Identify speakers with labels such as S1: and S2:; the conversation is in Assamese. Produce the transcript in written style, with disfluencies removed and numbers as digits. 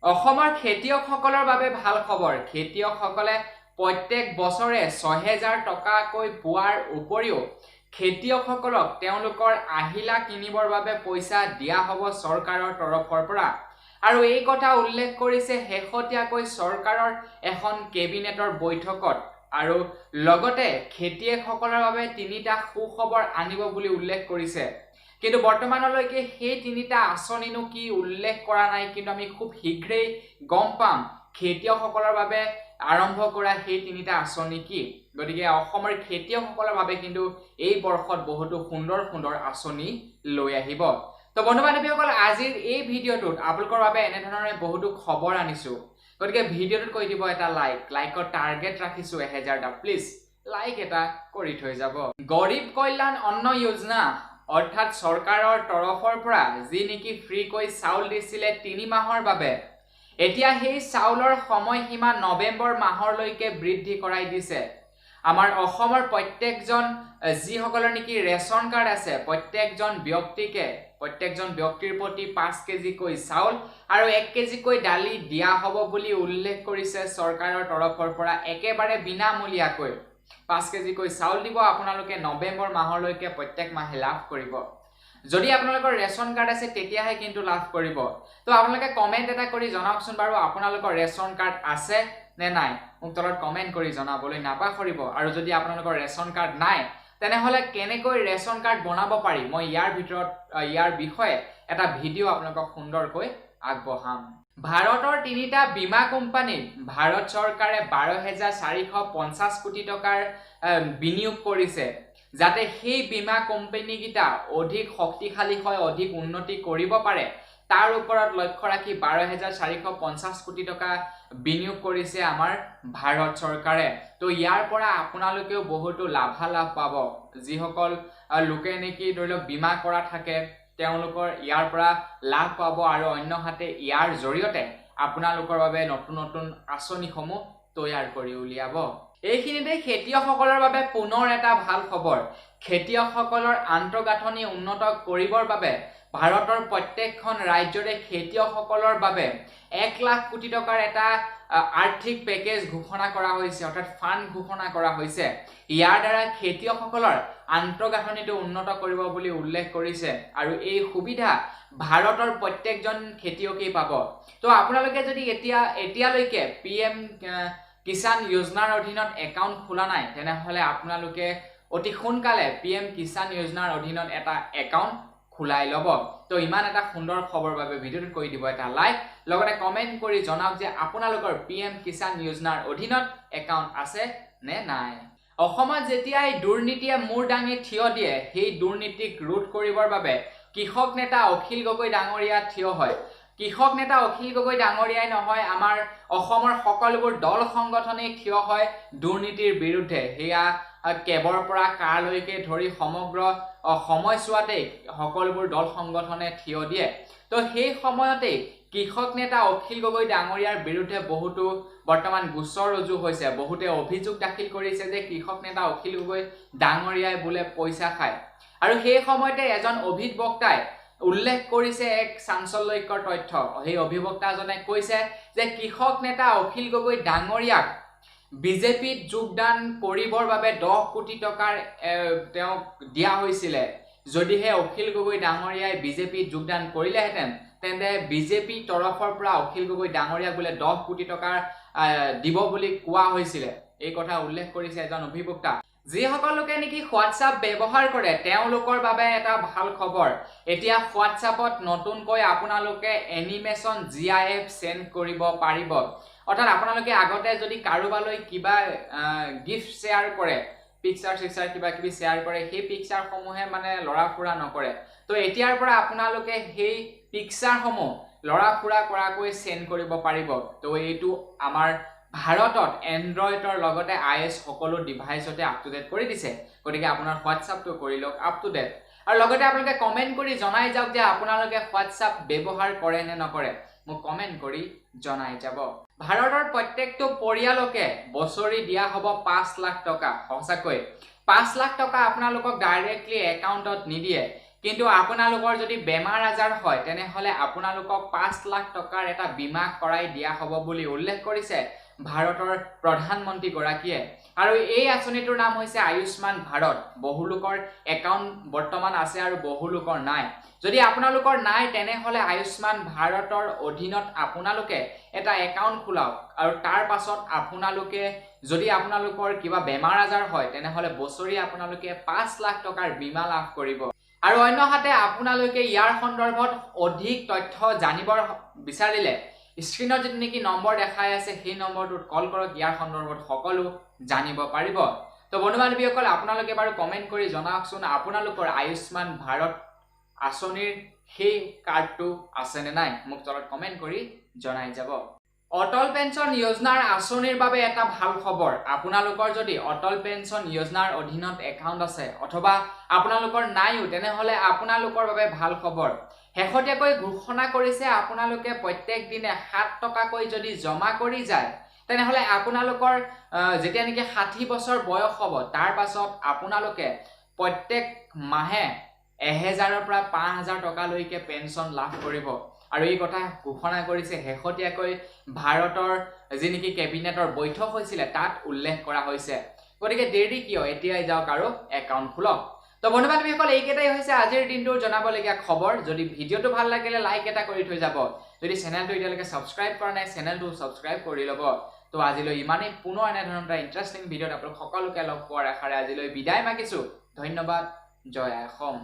S1: অসমৰ খেতিয়কসকলৰ বাবে ভাল খবৰ। খেতিয়কসকলে প্ৰত্যেক বছৰে ৬০০০ টকাকৈ পোৱাৰ উপৰিও খেতিয়কসকলক তেওঁলোকৰ আহিলা কিনিবৰ বাবে পইচা দিয়া হ'ব চৰকাৰৰ তৰফৰ পৰা। আৰু এই কথা উল্লেখ কৰিছে শেহতীয়াকৈ চৰকাৰৰ এখন কেবিনেটৰ বৈঠকত। আৰু লগতে খেতিয়কসকলৰ বাবে ৩টা সুখবৰ আনিব বুলি উল্লেখ কৰিছে। কিন্তু বৰ্তমানলৈকে সেই ৩টা আঁচনিনো কি উল্লেখ কৰা নাই, কিন্তু আমি খুব শীঘ্ৰেই গম পাম খেতিয়কসকলৰ বাবে আৰম্ভ কৰা সেই ৩টা আঁচনি কি। গতিকে অসমৰ খেতিয়কসকলৰ বাবে কিন্তু এই বৰ্ষত বহুতো সুন্দৰ সুন্দৰ আঁচনি লৈ আহিব। তো বন্ধু বান্ধৱীসকল, আজিৰ এই ভিডিঅ'টোত আপোনালোকৰ বাবে এনেধৰণে বহুতো খবৰ আনিছো। গতিকে ভিডিঅ'টোত কৈ দিব এটা লাইকৰ টাৰ্গেট ৰাখিছো 1000টা। প্লিজ লাইক এটা কৰি থৈ যাব। গৰীব কল্যাণ অন্ন যোজনা অৰ্থাৎ চৰকাৰৰ তৰফৰ পৰা যি নেকি ফ্ৰীকৈ চাউল দিছিলে ৩ মাহৰ বাবে, এতিয়া সেই চাউলৰ সময়সীমা নৱেম্বৰ মাহলৈকে বৃদ্ধি কৰাই দিছে। আমাৰ অসমৰ প্ৰত্যেকজন যিসকলৰ নেকি ৰেচন কাৰ্ড আছে প্ৰত্যেকজন ব্যক্তিৰ প্ৰতি 5 কেজিকৈ চাউল আৰু 1 কেজিকৈ দালি দিয়া হ'ব বুলি উল্লেখ কৰিছে চৰকাৰৰ তৰফৰ পৰা। একেবাৰে বিনামূলীয়াকৈ 5 কেজিকৈ চাউল দিব আপোনালোকে নৱেম্বৰ মাহলৈকে প্ৰত্যেক মাহে লাভ কৰিব। যদি আপোনালোকৰ ৰেচন কাৰ্ড আছে তেতিয়াহে কিন্তু লাভ কৰিব। তো আপোনালোকে কমেন্ট এটা কৰি জনাওকচোন বাৰু আপোনালোকৰ ৰেচন কাৰ্ড আছে নে নাই, মোক তলত কমেন্ট কৰি জনাবলৈ নাপাহৰিব। আৰু যদি আপোনালোকৰ ৰেচন কাৰ্ড নাই তেনেহলে কেনেকৈ ৰেচন কাৰ্ড বনাব পাৰি মই ইয়াৰ বিষয়ে এটা ভিডিঅ' আপোনালোকক সুন্দৰকৈ আগবঢ়াম। ভাৰতৰ 3টা বীমা কোম্পানীত ভাৰত চৰকাৰে 12,450 কোটি টকাৰ বিনিয়োগ কৰিছে, যাতে সেই বীমা কোম্পানীকেইটা অধিক শক্তিশালী হয়, অধিক উন্নতি কৰিব পাৰে। তাৰ ওপৰত লক্ষ্য ৰাখি 12,450 কোটি টকা বিনিয়োগ কৰিছে আমাৰ ভাৰত চৰকাৰে। তো ইয়াৰ পৰা আপোনালোকেও বহুতো লাভালাভ পাব। যিসকল লোকে নেকি ধৰি লওক বীমা কৰা থাকে তেওঁলোকৰ ইয়াৰ পৰা লাভ পাব, আৰু অন্যহাতে ইয়াৰ জৰিয়তে আপোনালোকৰ বাবে নতুন নতুন আঁচনিসমূহ তৈয়াৰ কৰি উলিয়াব। এইখিনিতে খেতিয়কসকলৰ বাবে পুনৰ এটা ভাল খবৰ। খেতিয়কসকলৰ আন্তঃগাঁথনি উন্নত কৰিবৰ বাবে ভাৰতৰ প্ৰত্যেকখন ৰাজ্যৰে খেতিয়কসকলৰ বাবে 1 লাখ কোটি টকাৰ এটা আৰ্থিক পেকেজ ঘোষণা কৰা হৈছে, অৰ্থাৎ ফাণ্ড ঘোষণা কৰা হৈছে। ইয়াৰ দ্বাৰা খেতিয়কসকলৰ আন্তঃগাঁথনিটো উন্নত কৰিব বুলি উল্লেখ কৰিছে, আৰু এই সুবিধা ভাৰতৰ প্ৰত্যেকজন খেতিয়কেই পাব। তো আপোনালোকে যদি এতিয়ালৈকে PM কিষাণ যোজনাৰ অধীনত একাউণ্ট খোলা নাই তেনেহলে আপোনালোকে অতি সোনকালে PM কিষাণ যোজনাৰ অধীনত এটা একাউণ্ট খোলাই ল'ব। তো ইমান এটা সুন্দৰ খবৰ বাবে ভিডিঅ'টোত কৰি দিব এটা লাইক, লগতে কমেন্ট কৰি জনাওক যে আপোনালোকৰ PM কিষাণ যোজনাৰ অধীনত একাউণ্ট আছে নে নাই। অসমত যেতিয়াই দুৰ্নীতিয়ে মূৰ দাঙি থিয় দিয়ে, সেই দুৰ্নীতিক ৰোধ কৰিবৰ বাবে কৃষক নেতা অখিল গগৈ ডাঙৰীয়া থিয় হয়। কৃষক নেতা অখিল গগৈ ডাঙৰীয়াই নহয়, আমাৰ অসমৰ সকলোবোৰ দল সংগঠনেই থিয় হয় দুৰ্নীতিৰ বিৰুদ্ধে। সেয়া কেবৰ পৰা কাৰলৈকে ধৰি সমগ্ৰ সময়ছোৱাতেই সকলোবোৰ দল সংগঠনে থিয় দিয়ে। তো সেই সময়তেই কৃষক নেতা অখিল গগৈ ডাঙৰীয়াৰ বিৰুদ্ধে বহুতো বৰ্তমান গোচৰ ৰুজু হৈছে। বহুতে অভিযোগ দাখিল কৰিছে যে কৃষক নেতা অখিল গগৈ ডাঙৰীয়াই বোলে পইচা খায়। আৰু সেই সময়তে এজন অভিবক্তাই উল্লেখ কৰিছে এক চাঞ্চল্যকৰ তথ্য। সেই অভিবক্তাজনে কৈছে যে কৃষক নেতা অখিল গগৈ ডাঙৰীয়াক বিজেপিত যোগদান কৰিবৰ বাবে 10 কোটি টকাৰ তেওঁক দিয়া হৈছিলে। যদিহে অখিল গগৈ ডাঙৰীয়াই বিজেপিত যোগদান কৰিলেহেঁতেন তেন্তে বিজেপি তৰফৰ পৰা অখিল গগৈ ডাঙৰীয়াক বোলে 10 কোটি টকাৰ দিব বুলি কোৱা হৈছিলে। এই কথা উল্লেখ কৰিছে এজন অভিবক্তা। যিসকল লোকে নেকি হোৱাটছআপ ব্যৱহাৰ কৰে তেওঁলোকৰ বাবে এটা ভাল খবৰ। এতিয়া হোৱাটছআপত নতুনকৈ আপোনালোকে এনিমেশ্যন GIF সেন্ড কৰিব পাৰিব। অৰ্থাৎ আপোনালোকে আগতে যদি কাৰোবালৈ কিবা গিফ্ট শ্বেয়াৰ কৰে, পিকচাৰ কিবা কিবি শ্বেয়াৰ কৰে, সেই পিকচাৰসমূহে মানে লৰা ফুৰা নকৰে। তো এতিয়াৰ পৰা আপোনালোকে সেই পিকচাৰসমূহ লৰা ফুৰা কৰাকৈ সেন্ড কৰিব পাৰিব। তো এইটো আমাৰ ভাৰতত এনড্ৰইডৰ লগতে iOS সকলো ডিভাইচতে আপ টু ডেট কৰি দিছে। গতিকে আপোনাৰ হোৱাটছআপটো কৰি লওক আপ টু ডেট, আৰু লগতে আপোনালোকে কমেন্ট কৰি জনাই যাওক যে আপোনালোকে হোৱাটছআপ ব্যৱহাৰ কৰে নে নকৰে। মোক কমেন্ট কৰি জনাই যাব। ভাৰতৰ প্ৰত্যেকটো পৰিয়ালকে বছৰি দিয়া হ'ব 5 লাখ টকা। সঁচাকৈ 5 লাখ টকা আপোনালোকক ডাইৰেক্টলি একাউণ্টত নিদিয়ে। কিন্তু আপোনালোকৰ যদি বেমাৰ আজাৰ হয় তেনেহলে আপোনালোকক 5 লাখ টকাৰ এটা বীমা কৰাই দিয়া হ'ব বুলি উল্লেখ কৰিছে ভাৰতৰ প্ৰধানমন্ত্ৰী গৰাকীয়ে আৰু এই আঁচনিটোৰ নাম হৈছে আয়ুষ্মান ভাৰত বহু লোকৰ একাউণ্ট বৰ্তমান আছে আৰু বহু লোকৰ নাই যদি আপোনালোকৰ নাই তেনেহলে আয়ুষ্মান ভাৰতৰ অধীনত আপোনালোকে এটা একাউণ্ট খোলাওক আৰু তাৰ পাছত আপোনালোকে যদি আপোনালোকৰ কিবা বেমাৰ আজাৰ হয় তেনেহলে বছৰি আপোনালোকে 5 লাখ টকাৰ বীমা লাভ কৰিব আৰু অন্যহাতে আপোনালোকে ইয়াৰ সন্দৰ্ভত অধিক তথ্য জানিবৰ বিচাৰিলে স্ক্ৰিনত যেটো নেকি নম্বৰ দেখাই আছে সেই নম্বৰটোত কল কৰক ইয়াৰ সন্দৰ্ভত সকলো জানিব পাৰিব তো বন্ধু-বান্ধৱীসকল আপোনালোকে বাৰু কমেন্ট কৰি জনাওকচোন আপোনালোকৰ আয়ুষ্মান ভাৰত আঁচনিৰ সেই কাৰ্ডটো আছে নে নাই মোক তলত কমেন্ট কৰি জনাই যাব অটল পেঞ্চন যোজনাৰ আঁচনিৰ বাবে এটা ভাল খবৰ আপোনালোকৰ যদি অটল পেঞ্চন যোজনাৰ অধীনত একাউণ্ট আছে অথবা আপোনালোকৰ নাইও তেনেহলে আপোনালোকৰ বাবে ভাল খবৰ শেহতীয়াকৈ ঘোষণা কৰিছে আপোনালোকে প্ৰত্যেক দিনে 7 টকাকৈ যদি জমা কৰি যায় তেনেহলে আপোনালোকৰ যেতিয়া নেকি 60 বছৰ বয়স হ'ব তাৰ পাছত আপোনালোকে প্ৰত্যেক মাহে 1000 ৰ পৰা 5000 টকা লৈকে পেঞ্চন লাভ কৰিব আৰু এই কথা ঘোষণা কৰিছে শেহতীয়াকৈ ভাৰতৰ যি নেকি কেবিনেটৰ বৈঠক হৈছিল তাত উল্লেখ কৰা হৈছে গতিকে দেৰি কিয় এতিয়াই যাওক আৰু একাউণ্ট খোলক তো বন্ধু-বান্ধৱীসকল এইকেইটাই হৈছে আজিৰ দিনটোৰ জনাবলগীয়া খবৰ যদি ভিডিঅ'টো ভাল লাগিলে লাইক এটা কৰি থৈ যাব যদি চেনেলটো এতিয়ালৈকে সাবস্ক্ৰাইব কৰা নাই চেনেলটো সাবস্ক্ৰাইব কৰি ল'ব তো আজিলৈ ইমানেই পুনৰ এনে ধৰণৰ ইন্টাৰেষ্টিং ভিডিঅ'ত আপোনালোক সকলোকে লগ পোৱাৰ আশাৰে আজিলৈ বিদায় মাগিছো ধন্যবাদ জয় অসম